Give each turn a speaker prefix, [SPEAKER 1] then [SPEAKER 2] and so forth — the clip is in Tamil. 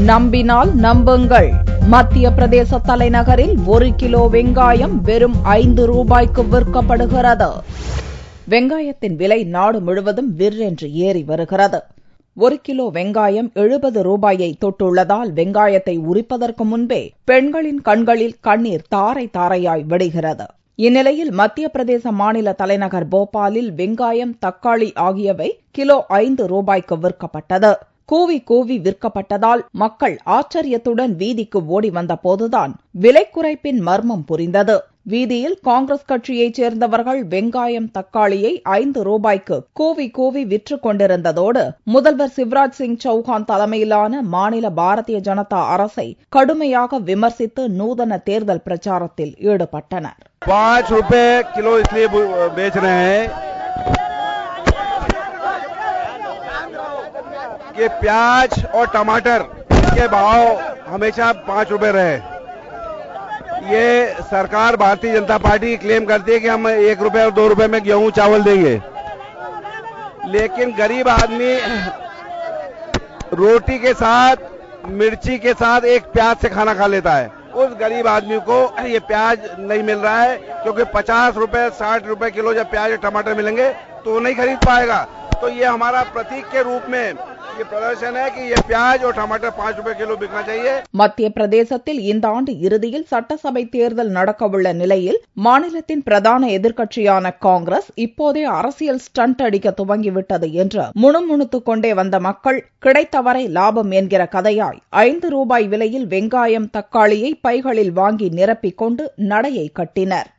[SPEAKER 1] நம்பினால் நம்புங்கள். மத்திய பிரதேச தலைநகரில் 1 கிலோ வெங்காயம் வெறும் 5 ரூபாய்க்கு விற்கப்படுகிறது. வெங்காயத்தின் விலை நாடு முழுவதும் விற்றென்று ஏறி வருகிறது. 1 கிலோ வெங்காயம் 70 ரூபாயை தொட்டுள்ளதால் வெங்காயத்தை உரிப்பதற்கு முன்பே பெண்களின் கண்களில் கண்ணீர் தாரை தாரையாய் வடிகிறது. இந்நிலையில் மத்திய பிரதேச மாநில தலைநகர் போபாலில் வெங்காயம், தக்காளி ஆகியவை கிலோ 5 ரூபாய்க்கு விற்கப்பட்டது. கூவி கூவி விற்கப்பட்டதால் மக்கள் ஆச்சரியத்துடன் வீதிக்கு ஓடி வந்த போதுதான் விலை குறைப்பின் மர்மம் புரிந்தது. வீதியில் காங்கிரஸ் கட்சியைச் சேர்ந்தவர்கள் வெங்காயம், தக்காளியை 5 ரூபாய்க்கு கூவி கூவி விற்றுக் கொண்டிருந்ததோடு முதல்வர் சிவராஜ் சிங் சௌஹான் தலைமையிலான மாநில பாரதிய ஜனதா அரசை கடுமையாக விமர்சித்து நூதன தேர்தல் பிரச்சாரத்தில் ஈடுபட்டனர்.
[SPEAKER 2] 5 रुपए किलो इसलिए बेच रहे हैं कि प्याज और टमाटर के भाव हमेशा 5 रुपए रहे। ये सरकार भारतीय जनता पार्टी क्लेम करती है कि हम 1 रुपए और 2 रुपए में गेहूं चावल देंगे, लेकिन गरीब आदमी रोटी के साथ, मिर्ची के साथ एक प्याज से खाना खा लेता है। उस गरीब आदमी को ये प्याज नहीं मिल रहा है, क्योंकि 50 रुपए 60 रुपए किलो जब प्याज और टमाटर मिलेंगे तो वो नहीं खरीद पाएगा। तो ये हमारा प्रतीक के रूप में ये प्रदर्शन है कि ये प्याज और टमाटर 5 रुपए किलो बिकना चाहिए.
[SPEAKER 1] மத்திய பிரதேசத்தில் இந்த ஆண்டு இறுதியில் சட்டசபை தேர்தல் நடக்கவுள்ள நிலையில் மாநிலத்தின் பிரதான எதிர்க்கட்சியான காங்கிரஸ் இப்போதே அரசியல் ஸ்டண்ட் அடிக்க துவங்கிவிட்டது என்று முணுமுணுத்துக் கொண்டே வந்த மக்கள் கிடைத்தவரை லாபம் என்கிற கதையாய் 5 ரூபாய் விலையில் வெங்காயம், தக்காளியை பைகளில் வாங்கி நிரப்பிக் கொண்டு நடையை கட்டினர்.